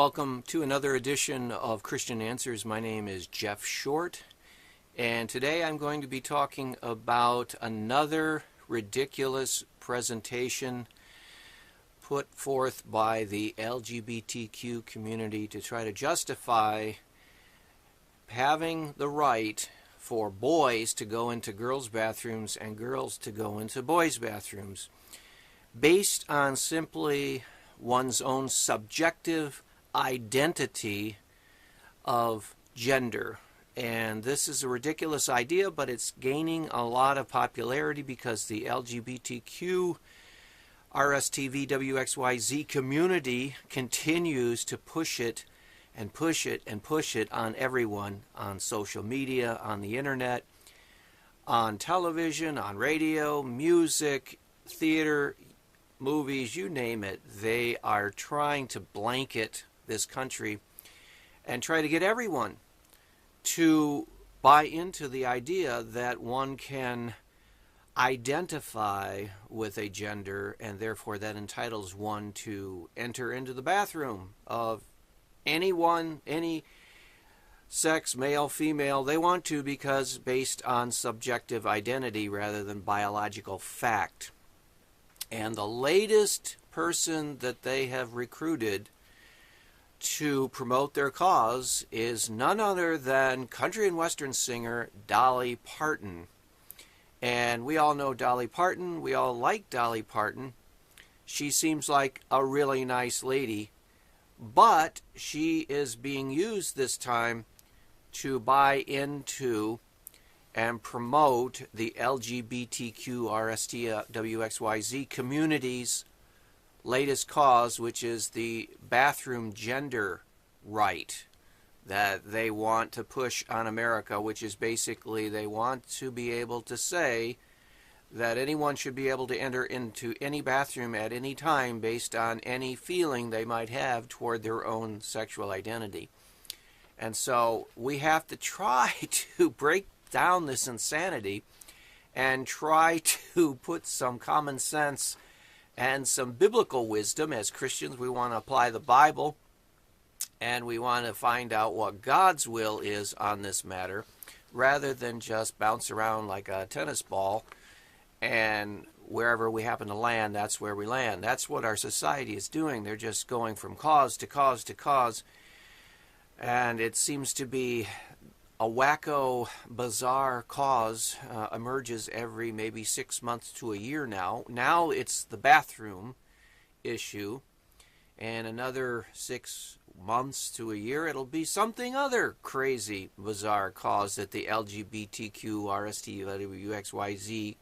welcome to another edition of Christian Answers. My name is Jeff Short, and today I'm going to be talking about another ridiculous presentation put forth by the LGBTQ community to try to justify having the right for boys to go into girls' bathrooms and girls to go into boys' bathrooms based on simply one's own subjective identity of gender. And this is a ridiculous idea, but it's gaining a lot of popularity because the LGBTQ RSTVWXYZ community continues to push it and push it and push it on everyone, on social media, on the internet, on television, on radio, music, theater, movies, you name it. They are trying to blanket this country and try to get everyone to buy into the idea that one can identify with a gender and therefore that entitles one to enter into the bathroom of anyone, any sex, male, female, they want to, because based on subjective identity rather than biological fact. And the latest person that they have recruited to promote their cause is none other than country and western singer Dolly Parton. And we all know Dolly Parton. We all like Dolly Parton. She seems like a really nice lady, but she is being used this time to buy into and promote the LGBTQ RSTWXYZ community's latest cause, which is the bathroom gender right that they want to push on America, which is basically they want to be able to say that anyone should be able to enter into any bathroom at any time based on any feeling they might have toward their own sexual identity. And so we have to try to break down this insanity and try to put some common sense and some biblical wisdom. As Christians, we want to apply the Bible and we want to find out what God's will is on this matter rather than just bounce around like a tennis ball and wherever we happen to land, that's where we land. That's what our society is doing. They're just going from cause to cause to cause, and it seems to be a wacko, bizarre cause emerges every maybe 6 months to a year now. Now it's the bathroom issue, and another 6 months to a year it'll be something other crazy, bizarre cause that the LGBTQ RSTWXYZ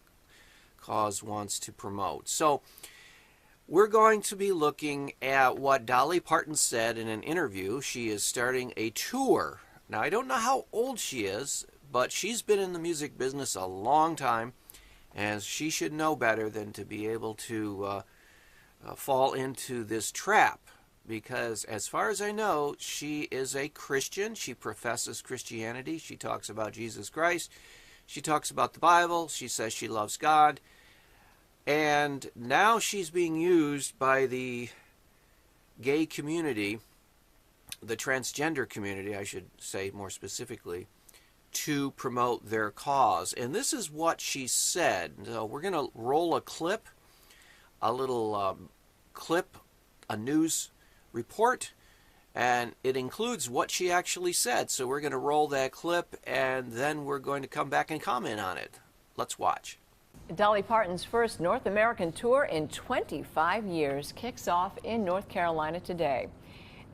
cause wants to promote. So we're going to be looking at what Dolly Parton said in an interview. She is starting a tour. Now, I don't know how old she is, but she's been in the music business a long time, and she should know better than to be able to fall into this trap, because as far as I know, she is a Christian. She professes Christianity. She talks about Jesus Christ. She talks about the Bible. She says she loves God. And now she's being used by the gay community, the transgender community, I should say more specifically, to promote their cause. And this is what she said. So we're going to roll a clip, a little clip, a news report, and it includes what she actually said. So we're going to roll that clip, and then we're going to come back and comment on it. Let's watch. Dolly Parton's first North American tour in 25 years kicks off in North Carolina today.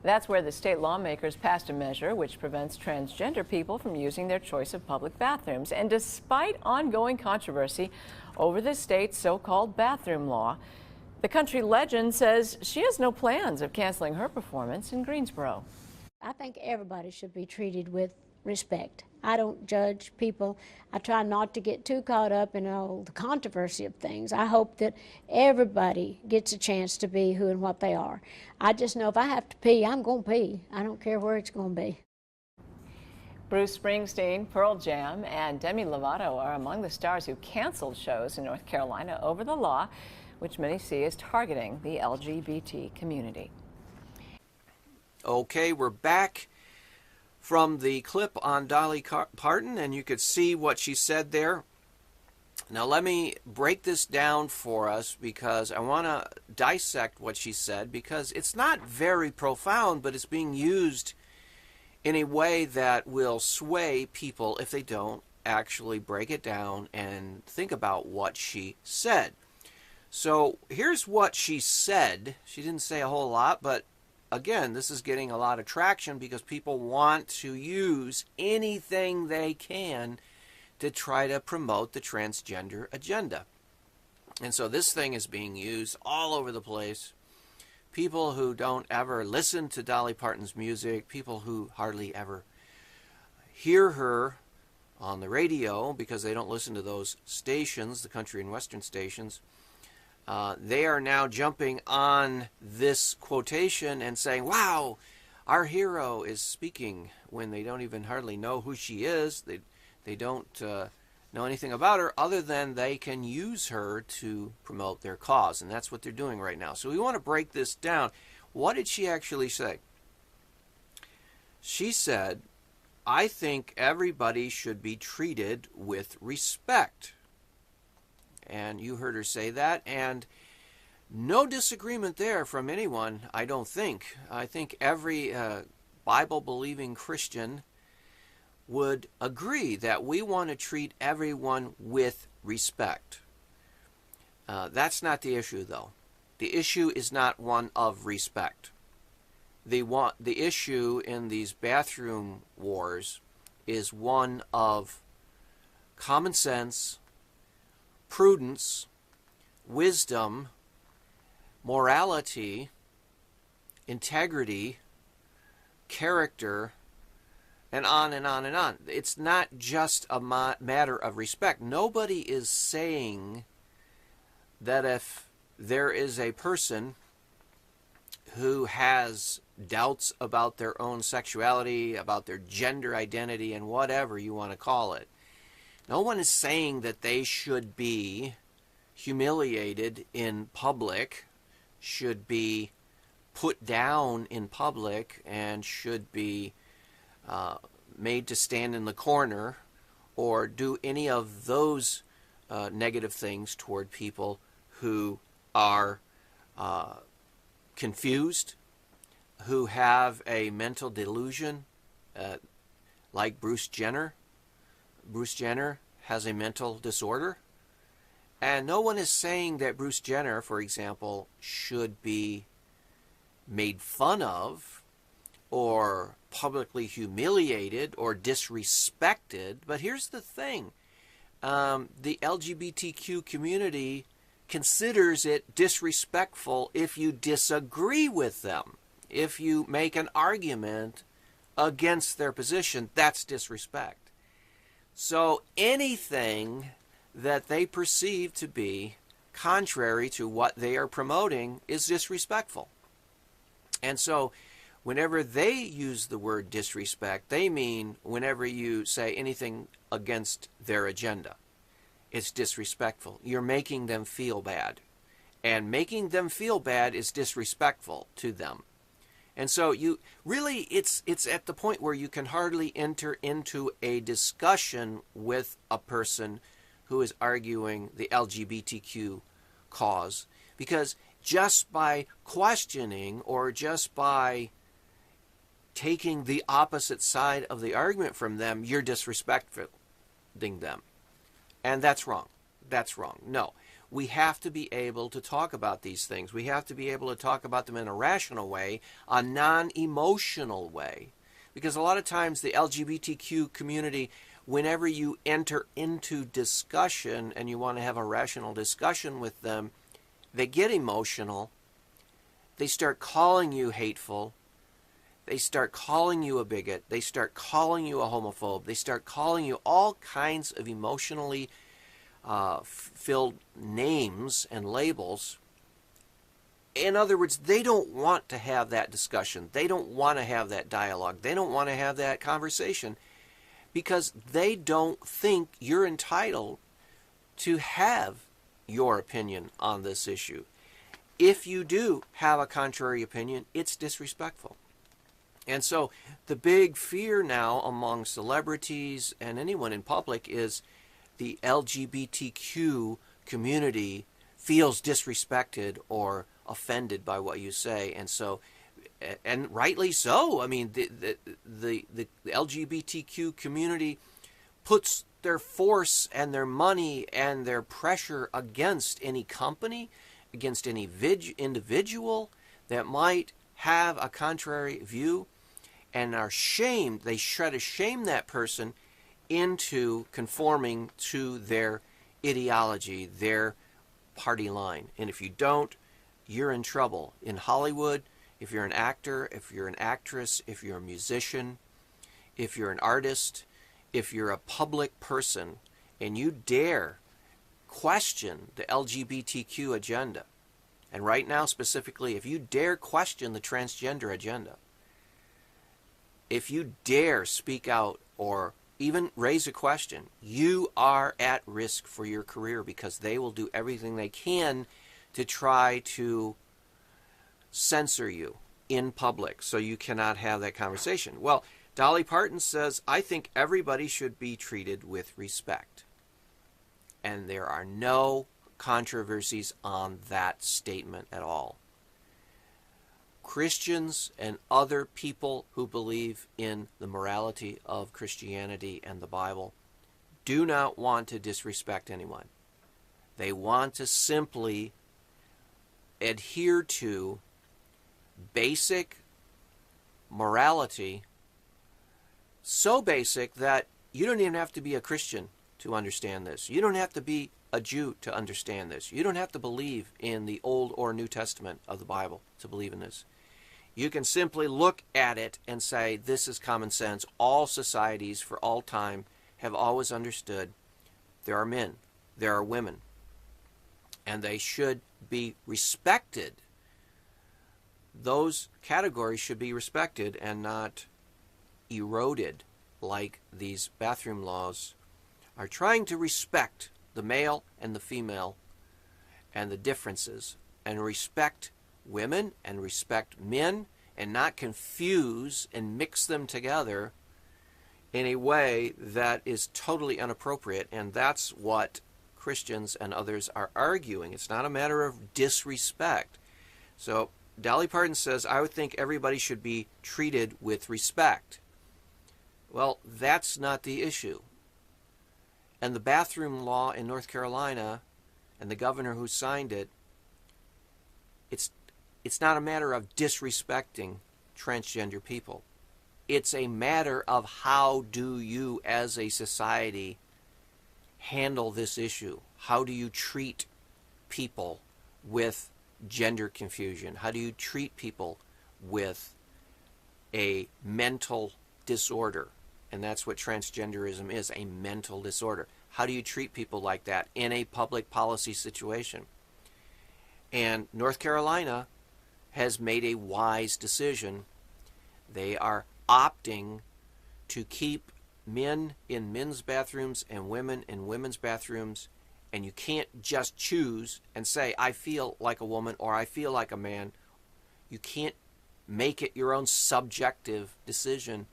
That's where the state lawmakers passed a measure which prevents transgender people from using their choice of public bathrooms. And despite ongoing controversy over the state's so-called bathroom law, the country legend says she has no plans of canceling her performance in Greensboro. I think everybody should be treated with respect. I don't judge people. I try not to get too caught up in all the controversy of things. I hope that everybody gets a chance to be who and what they are. I just know if I have to pee, I'm going to pee. I don't care where it's going to be. Bruce Springsteen, Pearl Jam, and Demi Lovato are among the stars who canceled shows in North Carolina over the law, which many see as targeting the LGBT community. Okay, we're back from the clip on Dolly Parton, and you could see what she said there. Now let me break this down for us because I want to dissect what she said, because it's not very profound, but it's being used in a way that will sway people if they don't actually break it down and think about what she said. So here's what she said. She didn't say a whole lot, but again, this is getting a lot of traction because people want to use anything they can to try to promote the transgender agenda. And so this thing is being used all over the place. People who don't ever listen to Dolly Parton's music, people who hardly ever hear her on the radio because they don't listen to those stations, the country and western stations, they are now jumping on this quotation and saying, wow, our hero is speaking, when they don't even hardly know who she is. They don't know anything about her other than they can use her to promote their cause. And that's what they're doing right now. So we want to break this down. What did she actually say? She said, I think everybody should be treated with respect. And you heard her say that, and no disagreement there from anyone, I don't think. I think every Bible-believing Christian would agree that we want to treat everyone with respect. That's not the issue, though. The issue is not one of respect. The issue in these bathroom wars is one of common sense, prudence, wisdom, morality, integrity, character, and on and on and on. It's not just a matter of respect. Nobody is saying that if there is a person who has doubts about their own sexuality, about their gender identity, and whatever you want to call it, no one is saying that they should be humiliated in public, should be put down in public, and should be made to stand in the corner, or do any of those negative things toward people who are confused, who have a mental delusion, like Bruce Jenner. Bruce Jenner has a mental disorder. And no one is saying that Bruce Jenner, for example, should be made fun of or publicly humiliated or disrespected. But here's the thing. The LGBTQ community considers it disrespectful if you disagree with them. If you make an argument against their position, that's disrespect. So anything that they perceive to be contrary to what they are promoting is disrespectful. And so whenever they use the word disrespect, they mean whenever you say anything against their agenda, it's disrespectful. You're making them feel bad. And making them feel bad is disrespectful to them. And so you really, it's at the point where you can hardly enter into a discussion with a person who is arguing the LGBTQ cause, because just by questioning or just by taking the opposite side of the argument from them, you're disrespecting them. And that's wrong. That's wrong. No. We have to be able to talk about these things. We have to be able to talk about them in a rational way, a non-emotional way. Because a lot of times the LGBTQ community, whenever you enter into discussion and you want to have a rational discussion with them, they get emotional. They start calling you hateful. They start calling you a bigot. They start calling you a homophobe. They start calling you all kinds of emotionally filled names and labels. In other words, they don't want to have that discussion. They don't want to have that dialogue. They don't want to have that conversation because they don't think you're entitled to have your opinion on this issue. If you do have a contrary opinion, it's disrespectful. And so the big fear now among celebrities and anyone in public is the LGBTQ community feels disrespected or offended by what you say. And so, and rightly so. I mean, the LGBTQ community puts their force and their money and their pressure against any company, against any individual that might have a contrary view, and are shamed. They try to shame that person into conforming to their ideology, their party line. And if you don't, you're in trouble. In Hollywood, if you're an actor, if you're an actress, if you're a musician, if you're an artist, if you're a public person, and you dare question the LGBTQ agenda, and right now specifically, if you dare question the transgender agenda, if you dare speak out or even raise a question, you are at risk for your career, because they will do everything they can to try to censor you in public, so you cannot have that conversation. Well, Dolly Parton says, I think everybody should be treated with respect. And there are no controversies on that statement at all. Christians and other people who believe in the morality of Christianity and the Bible do not want to disrespect anyone. They want to simply adhere to basic morality, so basic that you don't even have to be a Christian to understand this. You don't have to be a Jew to understand this. You don't have to believe in the Old or New Testament of the Bible to believe in this. You can simply look at it and say, this is common sense. All societies for all time have always understood there are men, there are women, and they should be respected. Those categories should be respected and not eroded like these bathroom laws are trying to respect the male and the female and the differences, and respect women and respect men, and not confuse and mix them together in a way that is totally inappropriate. And that's what Christians and others are arguing. It's not a matter of disrespect. So Dolly Parton says, I would think everybody should be treated with respect. Well, that's not the issue. And the bathroom law in North Carolina and the governor who signed it, it's not a matter of disrespecting transgender people. It's a matter of how do you as a society handle this issue? How do you treat people with gender confusion? How do you treat people with a mental disorder? And that's what transgenderism is, a mental disorder. How do you treat people like that in a public policy situation? And North Carolina has made a wise decision. They are opting to keep men in men's bathrooms and women in women's bathrooms. And you can't just choose and say, I feel like a woman or I feel like a man. You can't make it your own subjective decision.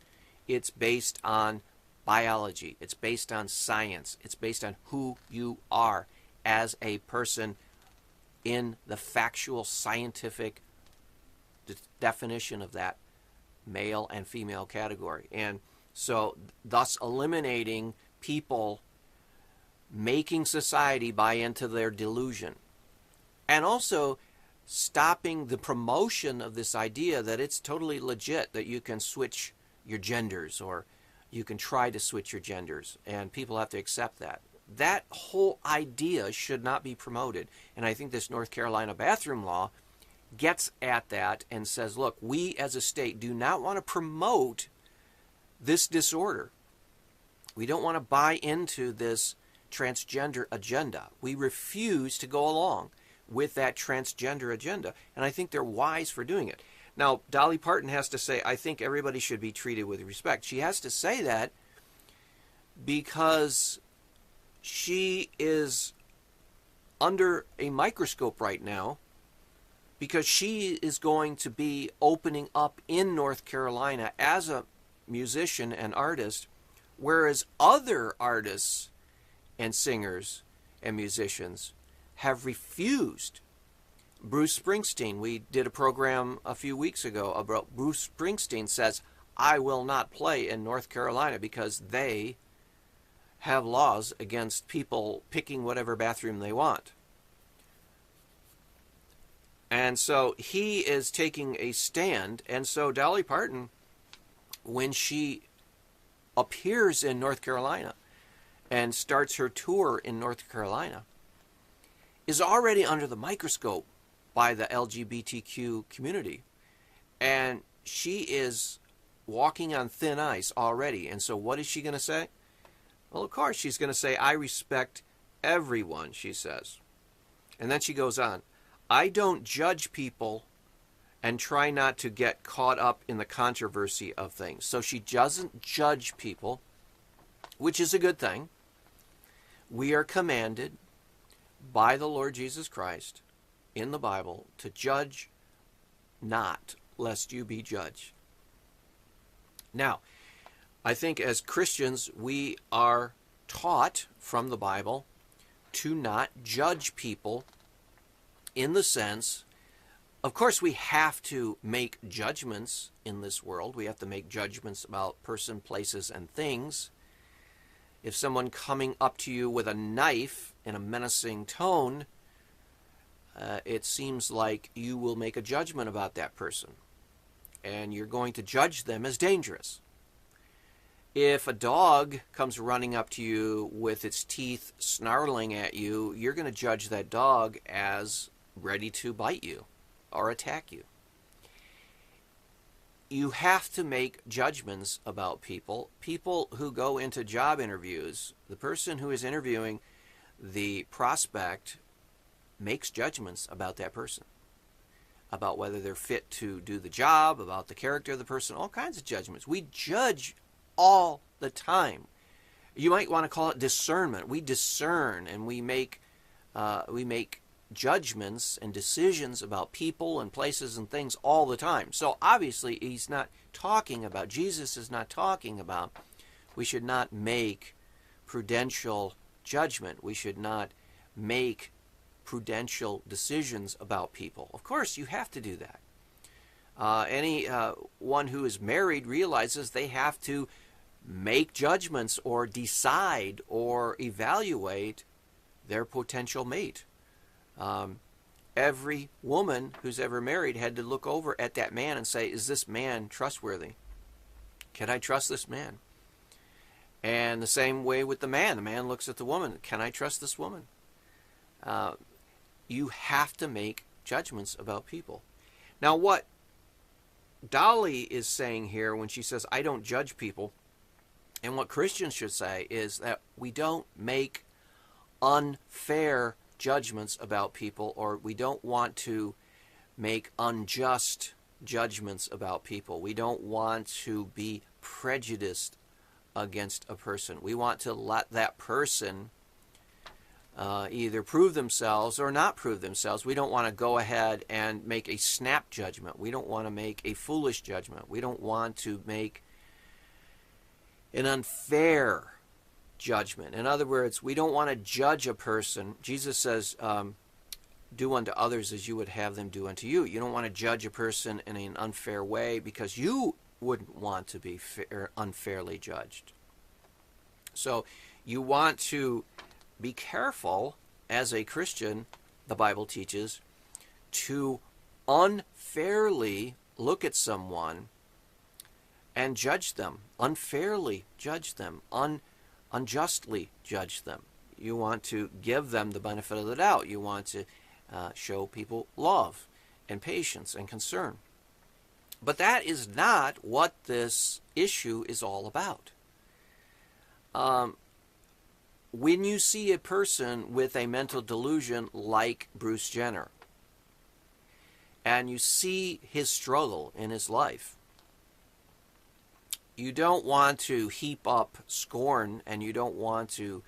It's based on biology. It's based on science. It's based on who you are as a person in the factual scientific definition of that male and female category. And so thus eliminating people making society buy into their delusion, and also stopping the promotion of this idea that it's totally legit that you can switch your genders, or you can try to switch your genders, and people have to accept that. That whole idea should not be promoted. And I think this North Carolina bathroom law gets at that and says, look, we as a state do not want to promote this disorder. We don't want to buy into this transgender agenda. We refuse to go along with that transgender agenda. And I think they're wise for doing it. Now, Dolly Parton has to say, I think everybody should be treated with respect. She has to say that because she is under a microscope right now, because she is going to be opening up in North Carolina as a musician and artist, whereas other artists and singers and musicians have refused. Bruce Springsteen, we did a program a few weeks ago about Bruce Springsteen says, I will not play in North Carolina because they have laws against people picking whatever bathroom they want. And so he is taking a stand. And so Dolly Parton, when she appears in North Carolina and starts her tour in North Carolina, is already under the microscope by the LGBTQ community. And she is walking on thin ice already. And so what is she going to say? Well, of course, she's going to say, I respect everyone, she says. And then she goes on, I don't judge people and try not to get caught up in the controversy of things. So she doesn't judge people, which is a good thing. We are commanded by the Lord Jesus Christ in the Bible to judge not, lest you be judged. Now, I think as Christians, we are taught from the Bible to not judge people in the sense, of course, we have to make judgments in this world. We have to make judgments about person, places, and things. If someone coming up to you with a knife in a menacing tone, it seems like you will make a judgment about that person, and you're going to judge them as dangerous. If a dog comes running up to you with its teeth snarling at you, you're going to judge that dog as ready to bite you or attack you. You have to make judgments about people. People who go into job interviews, the person who is interviewing the prospect makes judgments about that person, about whether they're fit to do the job, about the character of the person, all kinds of judgments. We judge all the time. You might want to call it discernment. We discern and we make judgments and decisions about people and places and things all the time. So obviously he's not talking about, Jesus is not talking about, we should not make prudential judgment. We should not make prudential decisions about people. Of course, you have to do that. Anyone who is married realizes they have to make judgments or decide or evaluate their potential mate. Every woman who's ever married had to look over at that man and say, is this man trustworthy? Can I trust this man? And the same way with the man. The man looks at the woman. Can I trust this woman? You have to make judgments about people. Now, what Dolly is saying here when she says, I don't judge people, and what Christians should say is that we don't make unfair judgments about people, or we don't want to make unjust judgments about people. We don't want to be prejudiced against a person. We want to let that person either prove themselves or not prove themselves. We don't want to go ahead and make a snap judgment. We don't want to make a foolish judgment. We don't want to make an unfair judgment. In other words, we don't want to judge a person. Jesus says, do unto others as you would have them do unto you. You don't want to judge a person in an unfair way because you wouldn't want to be unfairly judged. So you want to be careful as a Christian, the Bible teaches, to unfairly look at someone and judge them, unfairly judge them, unjustly judge them. You want to give them the benefit of the doubt. You want to show people love and patience and concern. But that is not what this issue is all about. When you see a person with a mental delusion like Bruce Jenner, and you see his struggle in his life, you don't want to heap up scorn, and you don't want to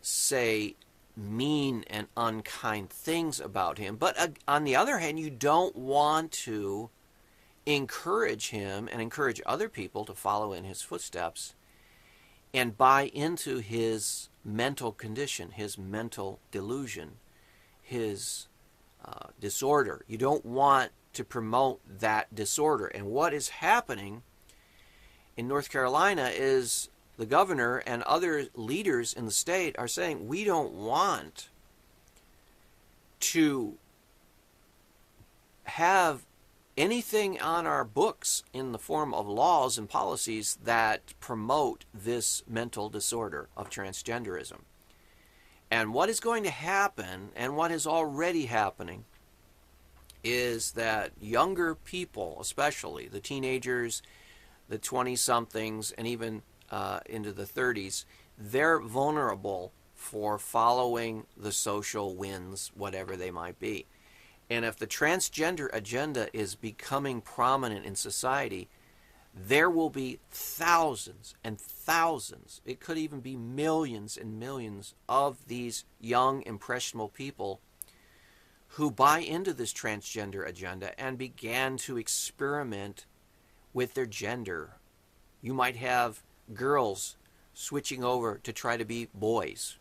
say mean and unkind things about him. But on the other hand, you don't want to encourage him and encourage other people to follow in his footsteps and buy into his mental condition, his mental delusion, his disorder. You don't want to promote that disorder. And what is happening in North Carolina is the governor and other leaders in the state are saying, we don't want to have anything on our books in the form of laws and policies that promote this mental disorder of transgenderism. And what is going to happen, and what is already happening, is that younger people, especially the teenagers, the 20-somethings, and even into the 30s, they're vulnerable for following the social winds, whatever they might be. And if the transgender agenda is becoming prominent in society, there will be thousands and thousands, it could even be millions and millions of these young, impressionable people who buy into this transgender agenda and began to experiment with their gender. You might have girls switching over to try to be boys.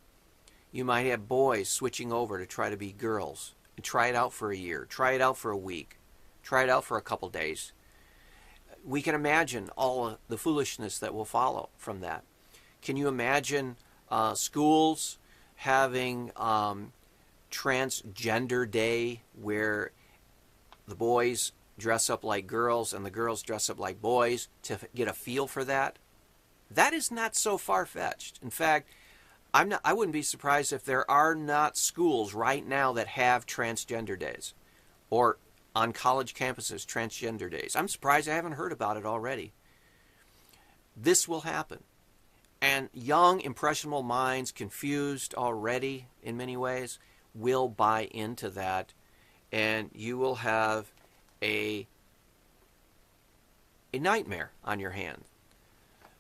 You might have boys switching over to try to be girls. And try it out for a year. Try it out for a week. Try it out for a couple days. We can imagine all of the foolishness that will follow from that. Can you imagine schools having transgender day where the boys dress up like girls and the girls dress up like boys to get a feel for that? That is not so far-fetched. In fact, I wouldn't be surprised if there are not schools right now that have transgender days, or on college campuses, transgender days. I'm surprised I haven't heard about it already. This will happen. And young, impressionable minds, confused already in many ways, will buy into that, and you will have a nightmare on your hands.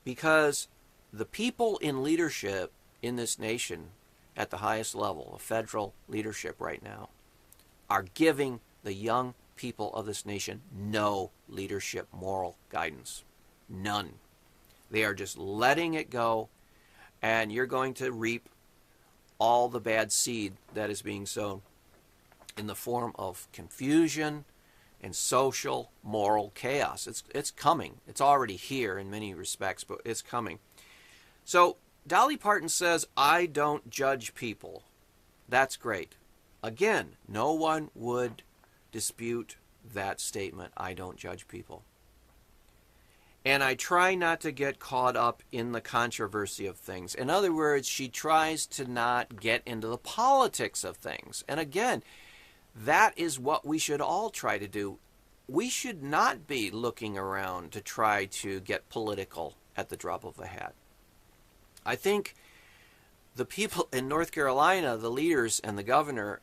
Because the people in leadership in this nation at the highest level of federal leadership right now are giving the young people of this nation no leadership moral guidance. None. They are just letting it go, and you're going to reap all the bad seed that is being sown in the form of confusion and social moral chaos. It's coming. It's already here in many respects, but it's coming. So Dolly Parton says, I don't judge people. That's great. Again, no one would dispute that statement, I don't judge people. And I try not to get caught up in the controversy of things. In other words, she tries to not get into the politics of things. And again, that is what we should all try to do. We should not be looking around to try to get political at the drop of a hat. I think the people in North Carolina, the leaders and the governor,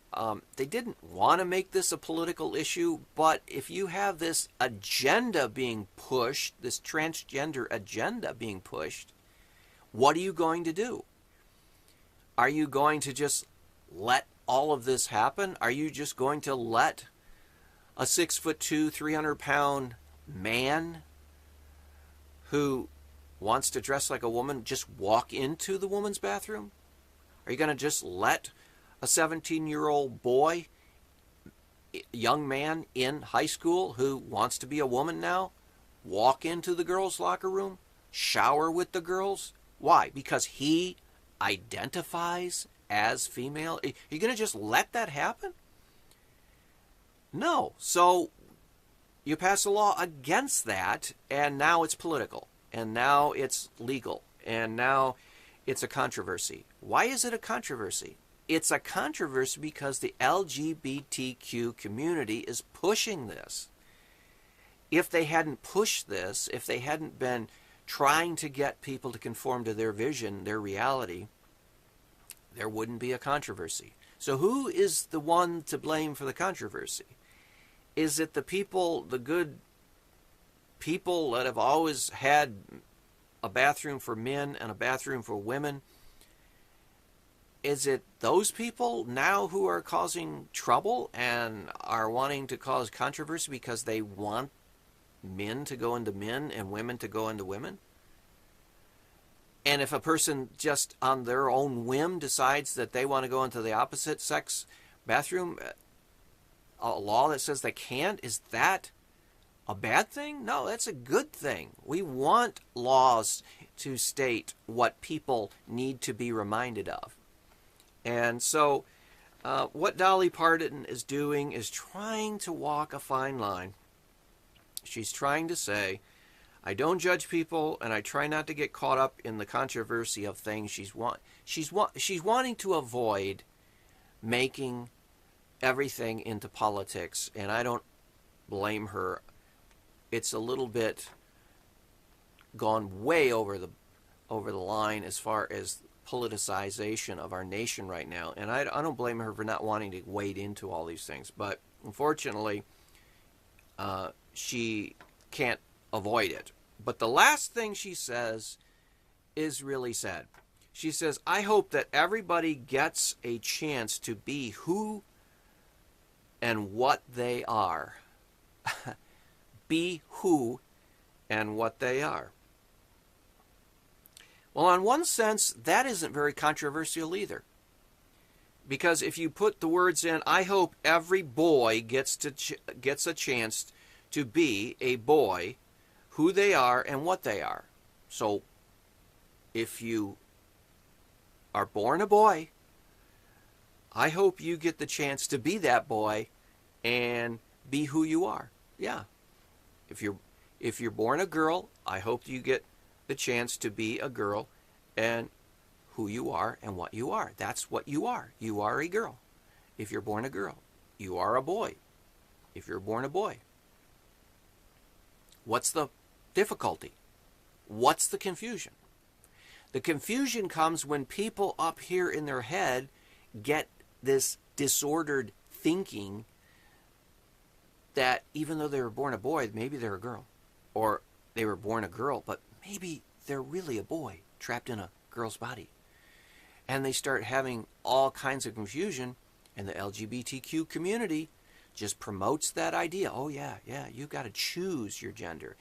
they didn't want to make this a political issue, but if you have this agenda being pushed, this transgender agenda being pushed, what are you going to do? Are you going to just let all of this happen? Are you just going to let a 6'2", 300-pound man who wants to dress like a woman just walk into the woman's bathroom? Are you going to just let a 17-year-old boy, young man in high school who wants to be a woman now, walk into the girls' locker room, shower with the girls? Why? Because he identifies as female? Are you going to just let that happen? No. So you pass a law against that, and now it's political. And now it's legal, and now it's a controversy. Why is it a controversy? It's a controversy because the LGBTQ community is pushing this. If they hadn't pushed this, if they hadn't been trying to get people to conform to their vision, their reality, there wouldn't be a controversy. So who is the one to blame for the controversy? Is it the people, the good people that have always had a bathroom for men and a bathroom for women? is it those people now who are causing trouble and are wanting to cause controversy because they want men to go into men and women to go into women? And if a person just on their own whim decides that they want to go into the opposite sex bathroom, a law that says they can't, is that a bad thing? No, that's a good thing. We want laws to state what people need to be reminded of. And so what Dolly Parton is doing is trying to walk a fine line. She's trying to say, I don't judge people, and I try not to get caught up in the controversy of things. She's wanting to avoid making everything into politics, and I don't blame her. It's a little bit gone way over the line as far as politicization of our nation right now, and I don't blame her for not wanting to wade into all these things. But unfortunately, she can't avoid it. But the last thing she says is really sad. She says, I hope that everybody gets a chance to be who and what they are. Be who and what they are. Well, in one sense, that isn't very controversial either. Because if you put the words in, I hope every boy gets a chance to be a boy, who they are and what they are. So if you are born a boy, I hope you get the chance to be that boy and be who you are. Yeah. If you're born a girl, I hope you get the chance to be a girl and who you are and what you are. That's what you are. You are a girl. If you're born a girl, you are a boy. If you're born a boy. What's the difficulty? What's the confusion? The confusion comes when people up here in their head get this disordered thinking that even though they were born a boy, maybe they're a girl. Or they were born a girl, but maybe they're really a boy trapped in a girl's body. And they start having all kinds of confusion, and the LGBTQ community just promotes that idea. Oh yeah, you've got to choose your gender.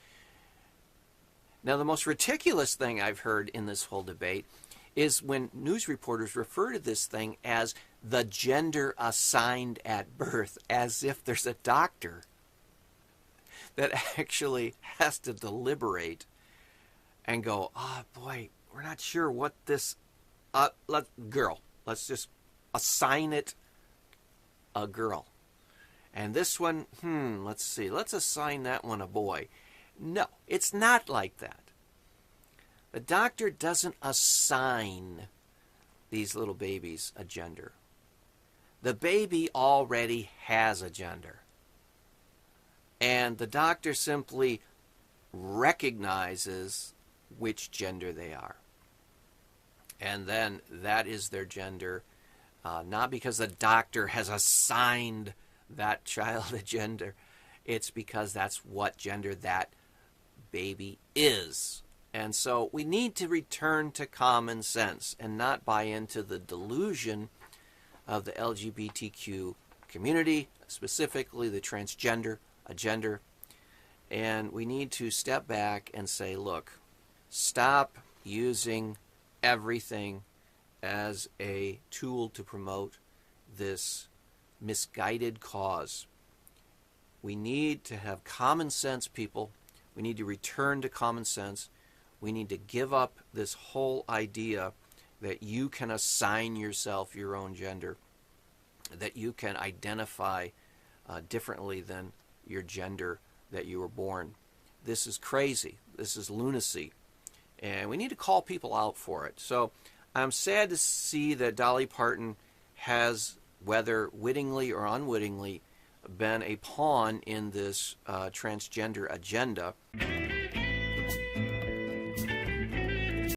Now, the most ridiculous thing I've heard in this whole debate is when news reporters refer to this thing as the gender assigned at birth, as if there's a doctor that actually has to deliberate and go, oh boy, we're not sure what this girl. Let's just assign it a girl. And this one, let's see, let's assign that one a boy. No, it's not like that. The doctor doesn't assign these little babies a gender. The baby already has a gender. And the doctor simply recognizes which gender they are. And then that is their gender, not because the doctor has assigned that child a gender. It's because that's what gender that baby is. And so we need to return to common sense and not buy into the delusion of the LGBTQ community, specifically the transgender agenda. And we need to step back and say, look, stop using everything as a tool to promote this misguided cause. We need to have common sense, people. We need to return to common sense. We need to give up this whole idea that you can assign yourself your own gender, that you can identify differently than your gender that you were born. This is crazy. This is lunacy. And we need to call people out for it. So I'm sad to see that Dolly Parton has, whether wittingly or unwittingly, been a pawn in this transgender agenda.